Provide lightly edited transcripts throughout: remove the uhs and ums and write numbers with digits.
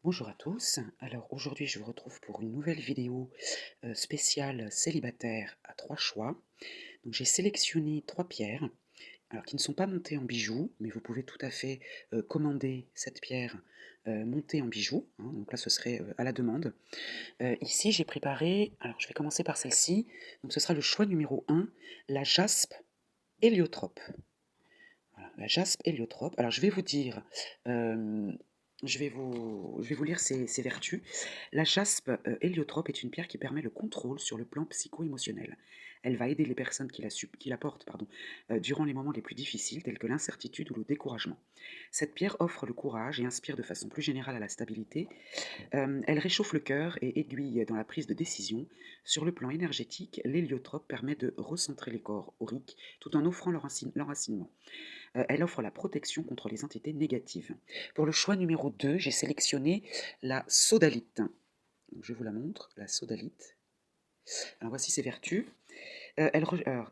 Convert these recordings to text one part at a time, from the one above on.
Bonjour à tous. Alors aujourd'hui, je vous retrouve pour une nouvelle vidéo spéciale célibataire à trois choix. Donc j'ai sélectionné trois pierres, alors qui ne sont pas montées en bijoux, mais vous pouvez tout à fait commander cette pierre montée en bijoux, hein. Donc là, ce serait à la demande. Ici, j'ai préparé, alors je vais commencer par celle-ci. Donc ce sera le choix numéro un, la jaspe héliotrope. Voilà, la jaspe héliotrope. Alors je vais vous dire, euh, je vais vous lire ses vertus. La jaspe héliotrope est une pierre qui permet le contrôle sur le plan psycho-émotionnel. Elle va aider les personnes qui la portent durant les moments les plus difficiles, tels que l'incertitude ou le découragement. Cette pierre offre le courage et inspire de façon plus générale à la stabilité. Elle réchauffe le cœur et aiguille dans la prise de décision. Sur le plan énergétique, l'héliotrope permet de recentrer les corps auriques tout en offrant l'enracinement. Elle offre la protection contre les entités négatives. Pour le choix numéro 2, j'ai sélectionné la sodalite. Donc, je vous la montre, la sodalite. Alors voici ses vertus.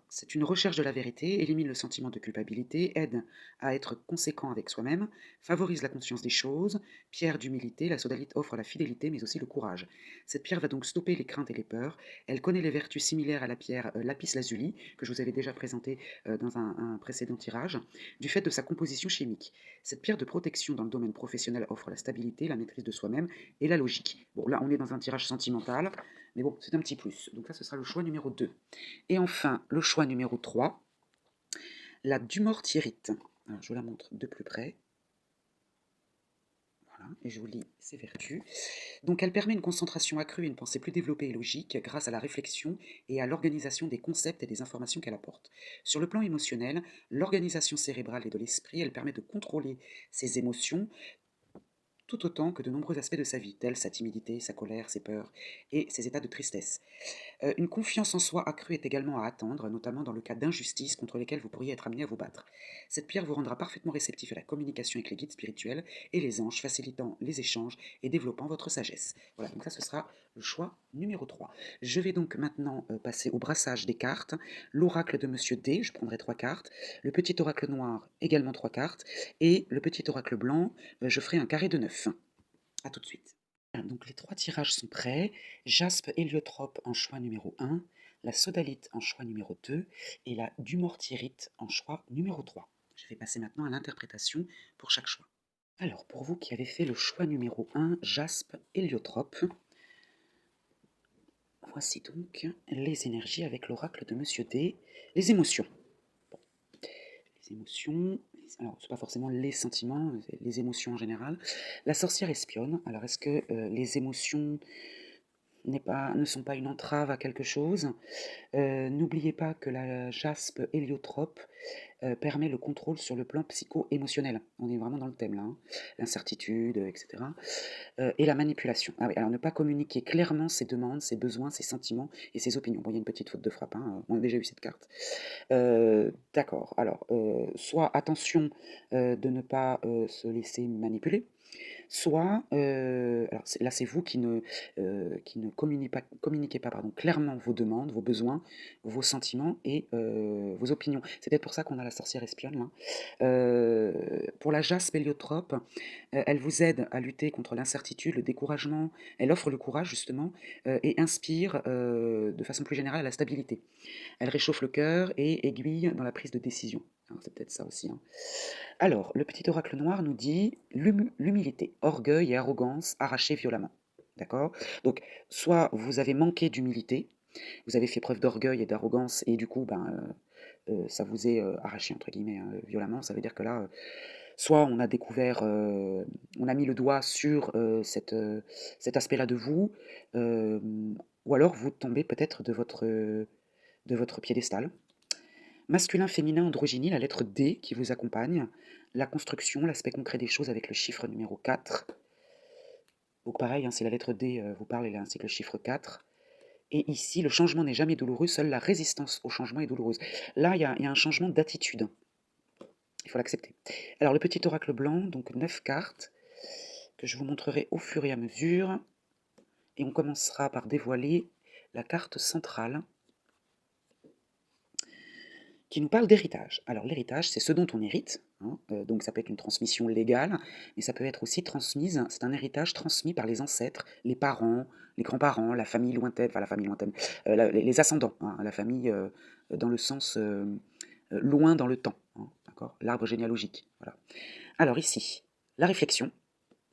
C'est une recherche de la vérité, élimine le sentiment de culpabilité, aide à être conséquent avec soi-même, favorise la conscience des choses. Pierre d'humilité, la sodalite offre la fidélité mais aussi le courage. Cette pierre va donc stopper les craintes et les peurs. Elle connaît les vertus similaires à la pierre lapis lazuli, que je vous avais déjà présentée dans un précédent tirage, du fait de sa composition chimique. Cette pierre de protection dans le domaine professionnel offre la stabilité, la maîtrise de soi-même et la logique. Bon, là, on est dans un tirage sentimental, mais bon, c'est un petit plus. Donc ça, ce sera le choix numéro 2. Et enfin, le choix numéro 3, la dumortierite. Alors, je vous la montre de plus près. Voilà, et je vous lis ses vertus. Donc, elle permet une concentration accrue et une pensée plus développée et logique grâce à la réflexion et à l'organisation des concepts et des informations qu'elle apporte. Sur le plan émotionnel, l'organisation cérébrale et de l'esprit, elle permet de contrôler ses émotions tout autant que de nombreux aspects de sa vie, tels sa timidité, sa colère, ses peurs et ses états de tristesse. Une confiance en soi accrue est également à attendre, notamment dans le cas d'injustices contre lesquelles vous pourriez être amené à vous battre. Cette pierre vous rendra parfaitement réceptif à la communication avec les guides spirituels et les anges, facilitant les échanges et développant votre sagesse. Voilà, donc ça ce sera le choix numéro 3. Je vais donc maintenant passer au brassage des cartes. L'oracle de Monsieur D, je prendrai 3 cartes. Le petit oracle noir, également 3 cartes. Et le petit oracle blanc, je ferai un carré de 9. A tout de suite. Donc les trois tirages sont prêts. Jaspe héliotrope en choix numéro 1, la sodalite en choix numéro 2 et la dumortierite en choix numéro 3. Je vais passer maintenant à l'interprétation pour chaque choix. Alors pour vous qui avez fait le choix numéro 1, jaspe héliotrope, voici donc les énergies avec l'oracle de Monsieur D. Les émotions. Bon, les émotions, alors c'est pas forcément les sentiments, les émotions en général. La sorcière espionne. Alors est-ce que les émotions ne sont pas une entrave à quelque chose? N'oubliez pas que la jaspe héliotrope permet le contrôle sur le plan psycho-émotionnel. On est vraiment dans le thème là, hein. L'incertitude, etc. Et la manipulation. Ah oui, alors ne pas communiquer clairement ses demandes, ses besoins, ses sentiments et ses opinions. Bon, il y a une petite faute de frappe, hein, on a déjà eu cette carte. D'accord, alors, soit attention de ne pas se laisser manipuler, soit, alors là c'est vous qui ne communiquez pas pardon, clairement vos demandes, vos besoins, vos sentiments et vos opinions. C'est peut-être pour ça qu'on a la sorcière espionne là. Pour la jaspe héliotrope, elle vous aide à lutter contre l'incertitude, le découragement, elle offre le courage justement et inspire de façon plus générale à la stabilité. Elle réchauffe le cœur et aiguille dans la prise de décision. Alors, c'est peut-être ça aussi, hein. Alors, le petit oracle noir nous dit l'humilité, orgueil et arrogance arrachés violemment. D'accord? Donc, soit vous avez manqué d'humilité, vous avez fait preuve d'orgueil et d'arrogance, et du coup, ça vous est arraché, entre guillemets, hein, violemment. Ça veut dire que là, soit on a découvert, on a mis le doigt sur cet aspect-là de vous, euh, ou alors vous tombez peut-être de votre piédestal. Masculin, féminin, androgynie, la lettre D qui vous accompagne, la construction, l'aspect concret des choses avec le chiffre numéro 4. Donc pareil, hein, c'est la lettre D vous parle et ainsi que le chiffre 4. Et ici, le changement n'est jamais douloureux, seule la résistance au changement est douloureuse. Là, il y a un changement d'attitude, il faut l'accepter. Alors le petit oracle blanc, donc 9 cartes, que je vous montrerai au fur et à mesure. Et on commencera par dévoiler la carte centrale. qui nous parle d'héritage. Alors l'héritage, c'est ce dont on hérite, hein, donc ça peut être une transmission légale, mais ça peut être aussi transmise, c'est un héritage transmis par les ancêtres, les parents, les grands-parents, la famille lointaine, enfin la famille lointaine, les ascendants, hein, la famille dans le sens loin dans le temps, hein, d'accord? L'arbre généalogique, voilà. Alors ici, la réflexion.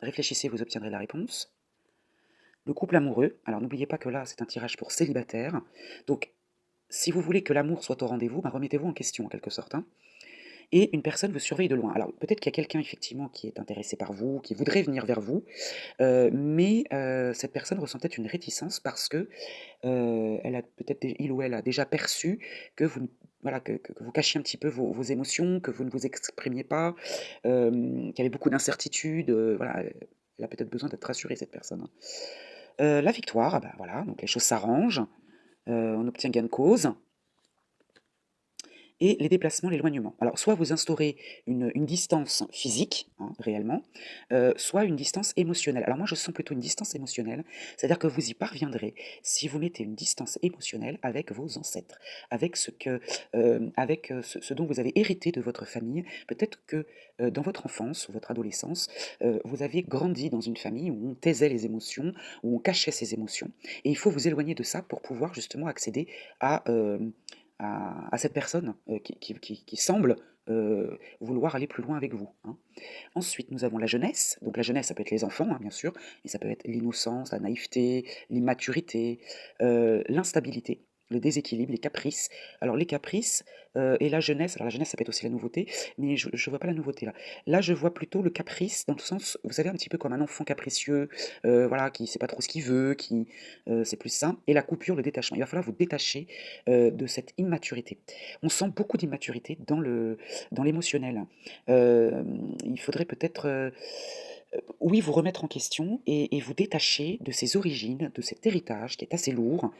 Réfléchissez, vous obtiendrez la réponse. Le couple amoureux. Alors n'oubliez pas que là, c'est un tirage pour célibataire. Donc, si vous voulez que l'amour soit au rendez-vous, bah, remettez-vous en question en quelque sorte, hein. Et une personne vous surveille de loin. Alors peut-être qu'il y a quelqu'un effectivement qui est intéressé par vous, qui voudrait venir vers vous, mais cette personne ressent peut-être une réticence parce que elle a peut-être, il ou elle a déjà perçu que vous, voilà, que vous cachiez un petit peu vos émotions, que vous ne vous exprimiez pas, qu'il y avait beaucoup d'incertitudes. Voilà, elle a peut-être besoin d'être rassurée, cette personne, hein. La victoire, ah bah voilà, donc les choses s'arrangent, on obtient gain de cause. Et les déplacements, l'éloignement. Alors, soit vous instaurez une distance physique, hein, réellement, soit une distance émotionnelle. Alors moi, je sens plutôt une distance émotionnelle, c'est-à-dire que vous y parviendrez si vous mettez une distance émotionnelle avec vos ancêtres, avec ce dont vous avez hérité de votre famille. Peut-être que dans votre enfance ou votre adolescence, vous avez grandi dans une famille où on taisait les émotions, où on cachait ses émotions, et il faut vous éloigner de ça pour pouvoir justement accéder à, à cette personne qui semble vouloir aller plus loin avec vous, hein. Ensuite, nous avons la jeunesse. Donc la jeunesse, ça peut être les enfants, hein, bien sûr, mais ça peut être l'innocence, la naïveté, l'immaturité, l'instabilité, le déséquilibre, les caprices. Alors les caprices et la jeunesse, ça peut être aussi la nouveauté, mais je ne vois pas la nouveauté là. Là, je vois plutôt le caprice dans le sens, vous savez, un petit peu comme un enfant capricieux, voilà, qui ne sait pas trop ce qu'il veut, c'est plus ça. Et la coupure, le détachement. Il va falloir vous détacher de cette immaturité. On sent beaucoup d'immaturité dans l'émotionnel. Il faudrait peut-être, oui, vous remettre en question et vous détacher de ces origines, de cet héritage qui est assez lourd,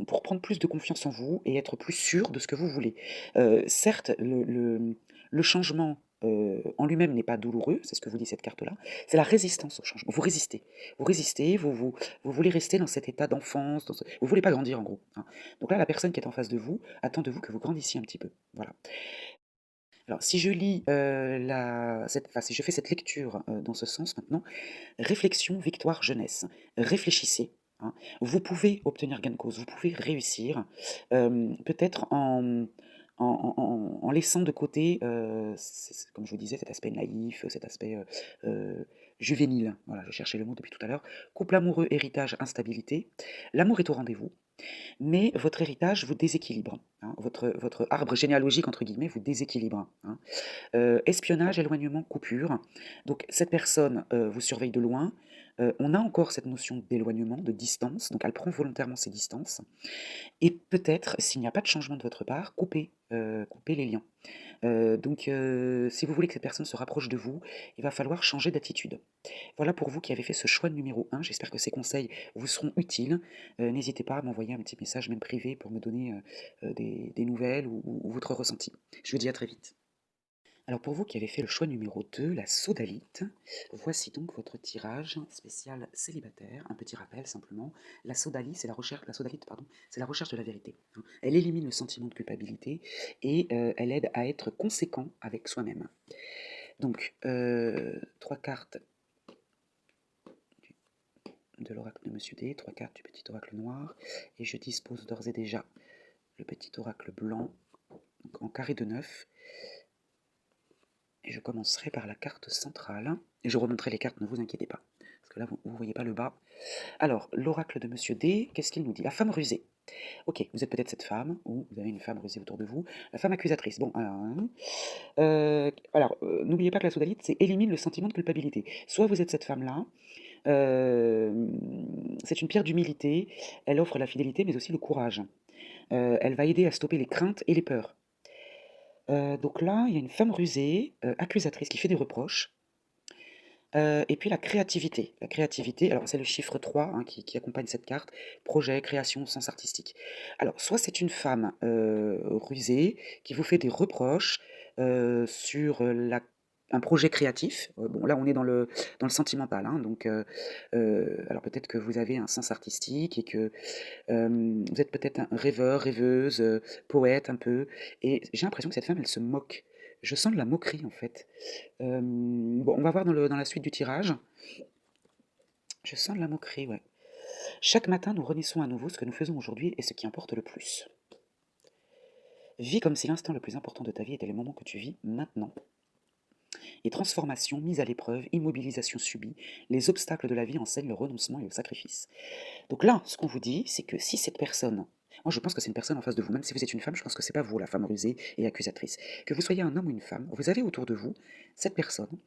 pour prendre plus de confiance en vous et être plus sûr de ce que vous voulez. Certes, le changement, en lui-même n'est pas douloureux, c'est ce que vous dit cette carte-là, c'est la résistance au changement. Vous résistez, vous voulez rester dans cet état d'enfance, vous voulez pas grandir en gros, hein. Donc là, la personne qui est en face de vous attend de vous que vous grandissiez un petit peu, voilà. Alors, si je lis enfin, si je fais cette lecture dans ce sens maintenant, réflexion, victoire, jeunesse. Réfléchissez, hein. Vous pouvez obtenir gain de cause, vous pouvez réussir, peut-être en laissant de côté, comme je vous disais, cet aspect naïf, cet aspect juvénile. Voilà, je cherchais le mot depuis tout à l'heure. Couple amoureux, héritage, instabilité. L'amour est au rendez-vous, mais votre héritage vous déséquilibre, hein. Votre arbre généalogique, entre guillemets, vous déséquilibre, hein. Espionnage, éloignement, coupure. Donc cette personne vous surveille de loin. On a encore cette notion d'éloignement, de distance, donc elle prend volontairement ses distances. Et peut-être, s'il n'y a pas de changement de votre part, couper les liens. Si vous voulez que cette personne se rapproche de vous, il va falloir changer d'attitude. Voilà pour vous qui avez fait ce choix numéro un. J'espère que ces conseils vous seront utiles. N'hésitez pas à m'envoyer un petit message, même privé, pour me donner des nouvelles ou votre ressenti. Je vous dis à très vite. Alors pour vous qui avez fait le choix numéro 2, la sodalite, voici donc votre tirage spécial célibataire. Un petit rappel simplement, la sodalite, pardon, c'est la recherche de la vérité, hein. Elle élimine le sentiment de culpabilité et elle aide à être conséquent avec soi-même. Donc, 3 cartes de l'oracle de Monsieur D, 3 cartes du petit oracle noir, et je dispose d'ores et déjà le petit oracle blanc, donc en carré de 9. Et je commencerai par la carte centrale. Et je remonterai les cartes, ne vous inquiétez pas. Parce que là, vous ne voyez pas le bas. Alors, l'oracle de Monsieur D, qu'est-ce qu'il nous dit? La femme rusée. Ok, vous êtes peut-être cette femme, ou vous avez une femme rusée autour de vous. La femme accusatrice. Bon, n'oubliez pas que la sodalite, c'est élimine le sentiment de culpabilité. Soit vous êtes cette femme-là, c'est une pierre d'humilité, elle offre la fidélité, mais aussi le courage. Elle va aider à stopper les craintes et les peurs. Donc là, il y a une femme rusée, accusatrice, qui fait des reproches. Et puis la créativité. La créativité, alors c'est le chiffre 3 hein, qui accompagne cette carte. Projet, création, sens artistique. Alors, soit c'est une femme rusée qui vous fait des reproches sur la un projet créatif. Bon, là, on est dans le sentimental, hein, donc alors peut-être que vous avez un sens artistique et que vous êtes peut-être un rêveur, rêveuse, poète un peu, et j'ai l'impression que cette femme, elle se moque. Je sens de la moquerie, en fait. Bon, on va voir dans la suite du tirage. Je sens de la moquerie, ouais. Chaque matin, nous renaissons à nouveau. Ce que nous faisons aujourd'hui est ce qui importe le plus. Vis comme si l'instant le plus important de ta vie était le moment que tu vis maintenant. Et transformation, mise à l'épreuve, immobilisation subie, les obstacles de la vie enseignent le renoncement et le sacrifice. Donc là, ce qu'on vous dit, c'est que si cette personne, moi je pense que c'est une personne en face de vous, même si vous êtes une femme, je pense que c'est pas vous la femme rusée et accusatrice. Que vous soyez un homme ou une femme, vous avez autour de vous cette personne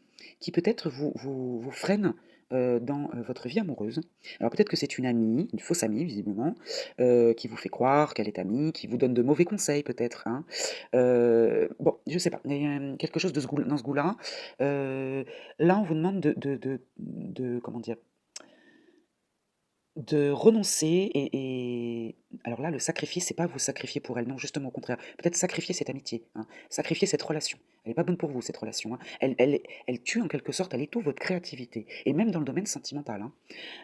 qui peut-être vous freine dans votre vie amoureuse. Alors peut-être que c'est une amie, une fausse amie visiblement, qui vous fait croire qu'elle est amie, qui vous donne de mauvais conseils peut-être, hein. Bon, je sais pas, mais quelque chose dans ce goût-là. Là, on vous demande comment dire, de renoncer et alors là, le sacrifice, c'est pas vous sacrifier pour elle, non, justement au contraire. Peut-être sacrifier cette amitié, hein, sacrifier cette relation. Elle est pas bonne pour vous, cette relation, hein. Elle tue en quelque sorte, elle étouffe votre créativité et même dans le domaine sentimental,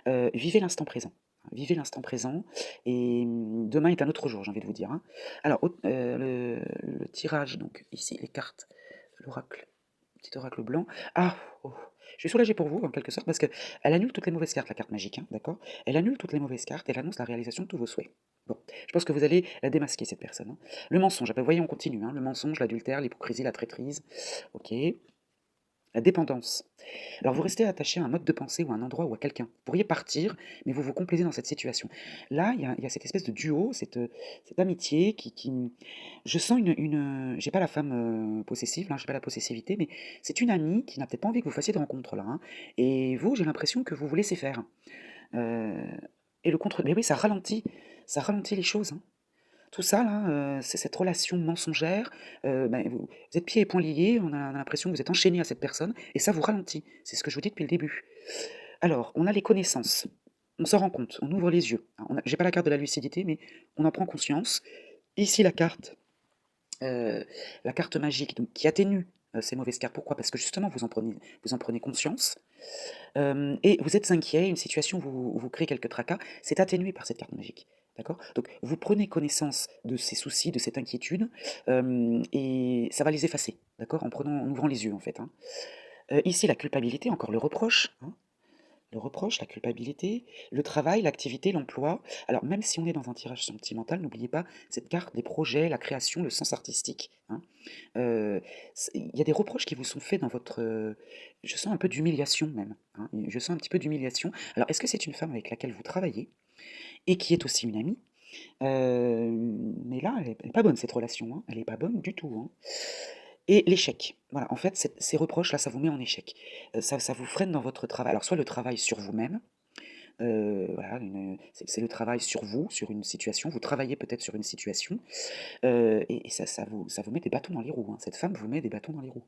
hein. Vivez l'instant présent, hein, vivez l'instant présent et demain est un autre jour, j'ai envie de vous dire, hein. Alors le tirage, donc ici les cartes, l'oracle, petit oracle blanc. Ah! Oh! Je suis soulagé pour vous, en quelque sorte, parce qu'elle annule toutes les mauvaises cartes, la carte magique, hein, d'accord? Elle annule toutes les mauvaises cartes, elle annonce la réalisation de tous vos souhaits. Bon, je pense que vous allez la démasquer, cette personne, hein. Le mensonge, ah bah, voyez, on continue, hein, le mensonge, l'adultère, l'hypocrisie, la traîtrise. Ok. La dépendance. Alors vous restez attaché à un mode de pensée ou à un endroit ou à quelqu'un. Vous pourriez partir, mais vous vous complaisez dans cette situation. Là, il y a cette espèce de duo, cette amitié Je sens j'ai pas la femme possessive, là, j'ai pas la possessivité, mais c'est une amie qui n'a peut-être pas envie que vous fassiez de rencontre là, hein. Et vous, j'ai l'impression que vous vous laissez faire. Euh, et le contre... Mais oui, ça ralentit les choses, hein. Tout ça là, c'est cette relation mensongère, vous êtes pieds et poings liés, on a l'impression que vous êtes enchaîné à cette personne et ça vous ralentit. C'est ce que je vous dis depuis le début. Alors, on a les connaissances, on s'en rend compte, on ouvre les yeux. J'ai pas la carte de la lucidité, mais on en prend conscience. Ici heu, la carte magique donc qui atténue, ces mauvaises cartes. Pourquoi? Parce que justement vous en prenez conscience, et vous êtes inquiet, une situation vous crée quelques tracas, c'est atténué par cette carte magique. D'accord? Donc vous prenez connaissance de ces soucis, de cette inquiétude, et ça va les effacer, d'accord? En ouvrant les yeux en fait, hein. Ici la culpabilité, encore le reproche, hein. Le reproche, la culpabilité, le travail, l'activité, l'emploi. Alors même si on est dans un tirage sentimental, n'oubliez pas cette carte des projets, la création, le sens artistique, hein. Heu, il y a des reproches qui vous sont faits dans votre, je sens un peu d'humiliation même, hein, je sens un petit peu d'humiliation. Alors est-ce que c'est une femme avec laquelle vous travaillez et qui est aussi une amie? Mais là, elle est pas bonne cette relation, hein, elle est pas bonne du tout, hein. Et l'échec, voilà, en fait, ces reproches-là, ça vous met en échec. Ça vous freine dans votre travail. Alors soit le travail sur vous-même, voilà, c'est le travail sur vous, sur une situation, vous travaillez peut-être sur une situation, et ça vous met des bâtons dans les roues, hein. Cette femme vous met des bâtons dans les roues.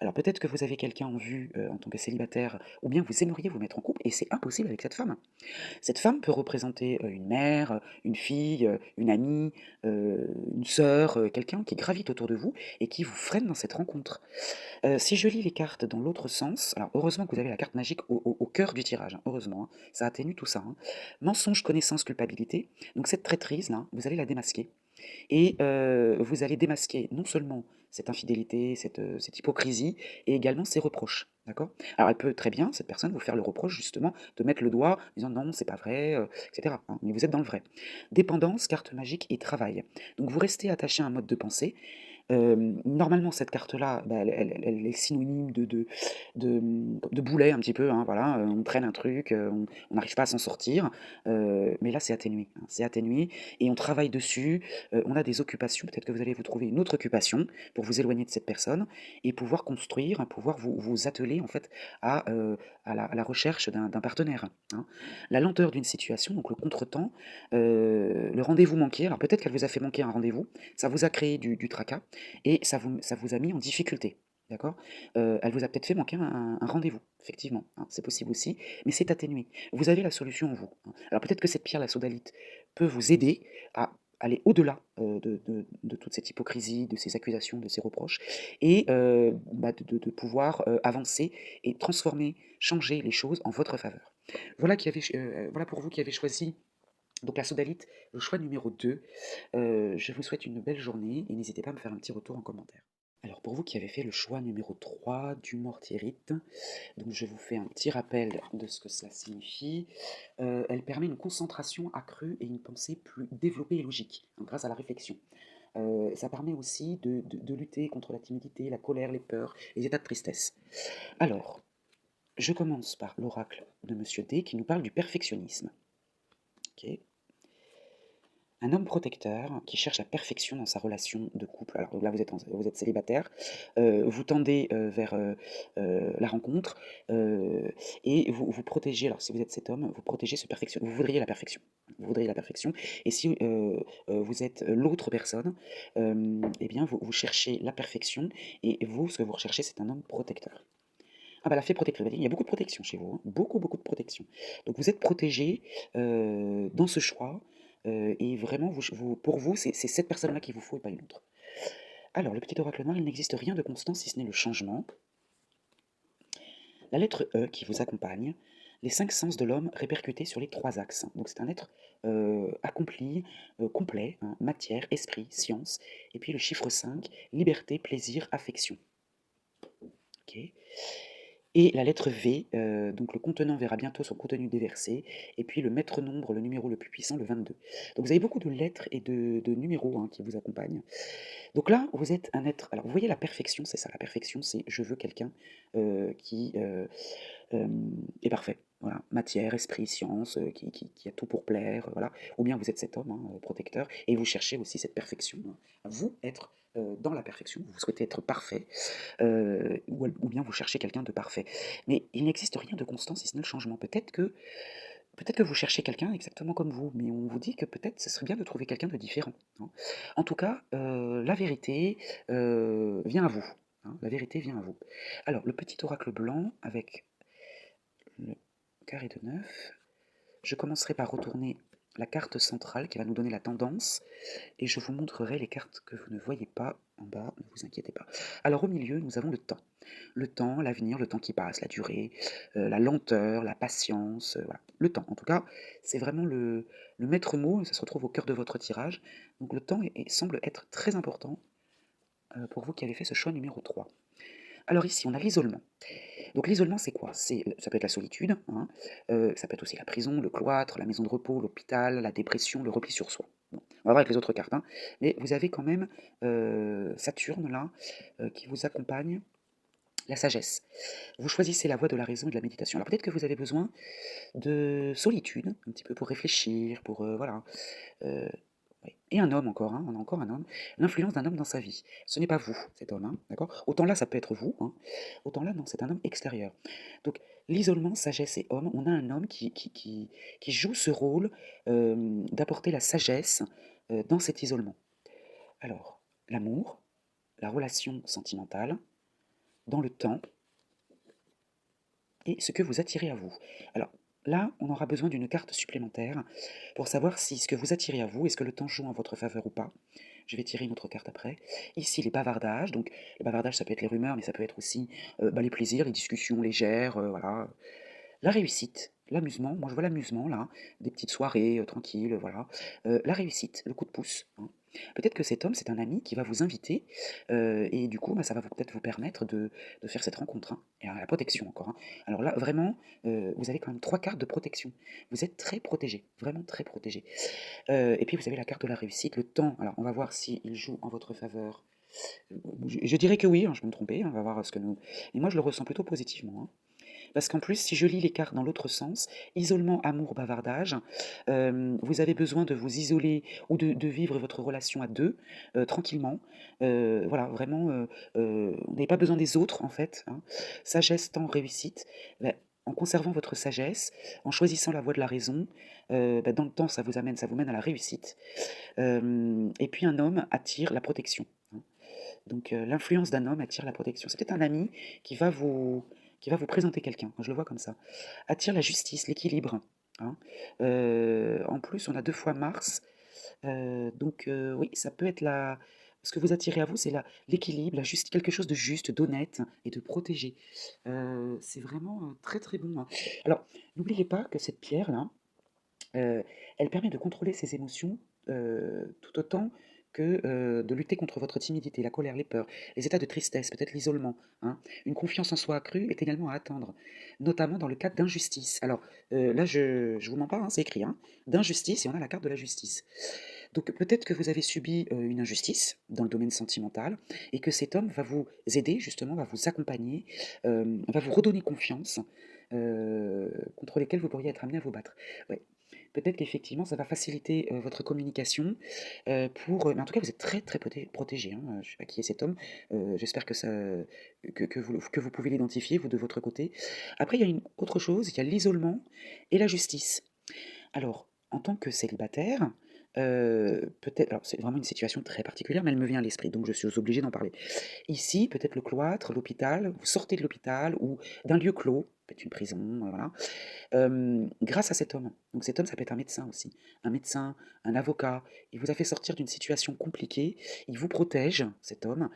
Alors peut-être que vous avez quelqu'un en vue, en tant que célibataire, ou bien vous aimeriez vous mettre en couple et c'est impossible avec cette femme. Cette femme peut représenter, une mère, une fille, une amie, une sœur, quelqu'un qui gravite autour de vous et qui vous freine dans cette rencontre. Si je lis les cartes dans l'autre sens, alors heureusement que vous avez la carte magique au cœur du tirage, hein, heureusement, hein, ça atténue tout ça, hein. Mensonge, connaissance, culpabilité, donc cette traîtrise-là, vous allez la démasquer. Et vous allez démasquer non seulement cette infidélité, cette hypocrisie et également ses reproches, d'accord? Alors elle peut très bien, cette personne, vous faire le reproche justement de mettre le doigt en disant: «Non, c'est pas vrai», et cetera, hein, mais vous êtes dans le vrai. Dépendance, carte magique et travail. Donc vous restez attaché à un mode de pensée. Normalement cette carte-là, bah, elle est synonyme de boulet un petit peu, hein, voilà, on traîne un truc, on n'arrive pas à s'en sortir, mais là c'est atténué et on travaille dessus, on a des occupations, peut-être que vous allez vous trouver une autre occupation pour vous éloigner de cette personne et pouvoir construire, hein, pouvoir vous atteler en fait à la recherche d'un partenaire, hein. La lenteur d'une situation, donc le contretemps, le rendez-vous manqué, alors peut-être qu'elle vous a fait manquer un rendez-vous, ça vous a créé du tracas et ça vous a mis en difficulté, d'accord? Elle vous a peut-être fait manquer un rendez-vous, effectivement, hein, c'est possible aussi, mais c'est atténué. Vous avez la solution en vous, hein. Alors peut-être que cette pierre, la sodalite, peut vous aider à aller au-delà de toute cette hypocrisie, de ces accusations, de ces reproches, et de pouvoir avancer et transformer, changer les choses en votre faveur. Voilà pour vous qui avez choisi donc la sodalite, le choix numéro 2. Je vous souhaite une belle journée et n'hésitez pas à me faire un petit retour en commentaire. Alors pour vous qui avez fait le choix numéro 3 du mortierite, donc je vous fais un petit rappel de ce que cela signifie. Elle permet une concentration accrue et une pensée plus développée et logique, hein, grâce à la réflexion. Ça permet aussi de lutter contre la timidité, la colère, les peurs, les états de tristesse. Alors, je commence par l'oracle de Monsieur D qui nous parle du perfectionnisme. Ok. Un homme protecteur qui cherche la perfection dans sa relation de couple. Alors là, vous êtes célibataire, vous tendez vers la rencontre, et vous protégez, alors si vous êtes cet homme, vous protégez ce perfection. Vous voudriez la perfection. Vous voudriez la perfection. Et si vous êtes l'autre personne, eh bien, vous cherchez la perfection, et vous, ce que vous recherchez, c'est un homme protecteur. Ah bah la fée protectrice, il y a beaucoup de protection chez vous, hein. Beaucoup, beaucoup de protection. Donc vous êtes protégé dans ce choix, et vraiment, pour vous, c'est cette personne-là qu'il vous faut et pas une autre. Alors, le petit oracle noir, il n'existe rien de constant si ce n'est le changement. La lettre E qui vous accompagne, les 5 sens de l'homme répercutés sur les 3 axes. Donc c'est un être accompli, complet, hein, matière, esprit, science. Et puis le chiffre 5, liberté, plaisir, affection. Ok. Et la lettre V, donc le contenant verra bientôt son contenu déversé, et puis le maître nombre, le numéro le plus puissant, le 22. Donc vous avez beaucoup de lettres et de numéros, hein, qui vous accompagnent. Donc là, vous êtes un être. Alors vous voyez la perfection, c'est ça. La perfection, c'est je veux quelqu'un qui est parfait. Voilà, matière, esprit, science, qui a tout pour plaire, voilà. Ou bien vous êtes cet homme, hein, protecteur, et vous cherchez aussi cette perfection, hein. Vous être dans la perfection, vous souhaitez être parfait, ou bien vous cherchez quelqu'un de parfait. Mais il n'existe rien de constant si ce n'est le changement. Peut-être que vous cherchez quelqu'un exactement comme vous, mais on vous dit que peut-être ce serait bien de trouver quelqu'un de différent, hein. En tout cas, la vérité vient à vous, hein, la vérité vient à vous. Alors, le petit oracle blanc avec le carré de 9, je commencerai par retourner la carte centrale qui va nous donner la tendance, et je vous montrerai les cartes que vous ne voyez pas en bas, ne vous inquiétez pas. Alors au milieu, nous avons le temps. Le temps, l'avenir, le temps qui passe, la durée, la lenteur, la patience, voilà. Le temps, en tout cas, c'est vraiment le maître mot, ça se retrouve au cœur de votre tirage. Donc le temps semble être très important pour vous qui avez fait ce choix numéro 3. Alors ici, on a l'isolement. Donc l'isolement, c'est quoi? Ça peut être la solitude, hein, ça peut être aussi la prison, le cloître, la maison de repos, l'hôpital, la dépression, le repli sur soi. Bon, on va voir avec les autres cartes, hein, mais vous avez quand même Saturne là, qui vous accompagne, la sagesse. Vous choisissez la voie de la raison et de la méditation. Alors peut-être que vous avez besoin de solitude, un petit peu pour réfléchir, pour voilà. euh, oui. Et un homme encore, hein, on a encore un homme, l'influence d'un homme dans sa vie. Ce n'est pas vous, cet homme, hein, d'accord? Autant là, ça peut être vous, hein, autant là, non, c'est un homme extérieur. Donc, l'isolement, sagesse et homme, on a un homme qui joue ce rôle d'apporter la sagesse dans cet isolement. Alors, l'amour, la relation sentimentale, dans le temps, et ce que vous attirez à vous. Alors, là, on aura besoin d'une carte supplémentaire pour savoir si ce que vous attirez à vous, est-ce que le temps joue en votre faveur ou pas. Je vais tirer une autre carte après. Ici, les bavardages. Donc, les bavardages, ça peut être les rumeurs, mais ça peut être aussi les plaisirs, les discussions légères, voilà. La réussite, l'amusement. Moi, je vois l'amusement, là. Des petites soirées tranquilles, voilà. La réussite, le coup de pouce, hein. Peut-être que cet homme, c'est un ami qui va vous inviter, et du coup, bah, ça va peut-être vous permettre de faire cette rencontre, hein. Et la protection encore, hein. Alors là, vraiment, vous avez quand même 3 cartes de protection. Vous êtes très protégé, vraiment très protégé. Et puis vous avez la carte de la réussite, le temps. Alors on va voir s'il joue en votre faveur. Je dirais que oui, hein, je peux me tromper, hein, on va voir ce que nous. Et moi je le ressens plutôt positivement, hein. Parce qu'en plus, si je lis les cartes dans l'autre sens, isolement, amour, bavardage, vous avez besoin de vous isoler ou de vivre votre relation à deux, tranquillement. Voilà, vraiment, vous n'avez pas besoin des autres, en fait, hein. Sagesse, temps, réussite. Ben, en conservant votre sagesse, en choisissant la voie de la raison, ben, dans le temps, ça vous mène à la réussite. Et puis un homme attire la protection, hein. Donc l'influence d'un homme attire la protection. C'est peut-être un ami qui va vous, qui va vous présenter quelqu'un, je le vois comme ça. Attire la justice, l'équilibre, hein. En plus, on a 2 fois Mars. Oui, ça peut être la ce que vous attirez à vous, c'est l'équilibre, la juste quelque chose de juste, d'honnête et de protégé. C'est vraiment, très, très bon, hein. Alors, n'oubliez pas que cette pierre-là, Heu, elle permet de contrôler ses émotions, tout autant que, de lutter contre votre timidité, la colère, les peurs, les états de tristesse, peut-être l'isolement, hein. Une confiance en soi accrue est également à attendre, notamment dans le cadre d'injustice. Alors, là je vous mens pas, hein, c'est écrit, hein. D'injustice et on a la carte de la justice. Donc peut-être que vous avez subi, une injustice dans le domaine sentimental et que cet homme va vous aider justement, va vous accompagner, va vous redonner confiance, contre lesquels vous pourriez être amené à vous battre. Ouais. Peut-être qu'effectivement ça va faciliter, votre communication, mais en tout cas vous êtes très, très protégé, hein, je sais pas qui est cet homme, j'espère que vous pouvez l'identifier vous de votre côté. Après il y a une autre chose, il y a l'isolement et la justice. Alors, en tant que célibataire, peut-être alors c'est vraiment une situation très particulière, mais elle me vient à l'esprit, donc je suis obligée d'en parler. Ici, peut-être le cloître, l'hôpital, vous sortez de l'hôpital ou d'un lieu clos, peut-être une prison, voilà, grâce à cet homme. Donc cet homme, ça peut être un médecin aussi. Un médecin, un avocat, il vous a fait sortir d'une situation compliquée, il vous protège, cet homme,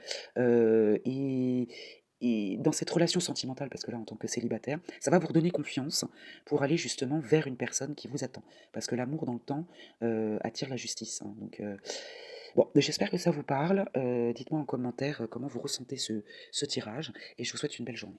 et dans cette relation sentimentale, parce que là, en tant que célibataire, ça va vous redonner confiance pour aller justement vers une personne qui vous attend. Parce que l'amour dans le temps, attire la justice, hein, bon, j'espère que ça vous parle, dites-moi en commentaire, comment vous ressentez ce tirage et je vous souhaite une belle journée.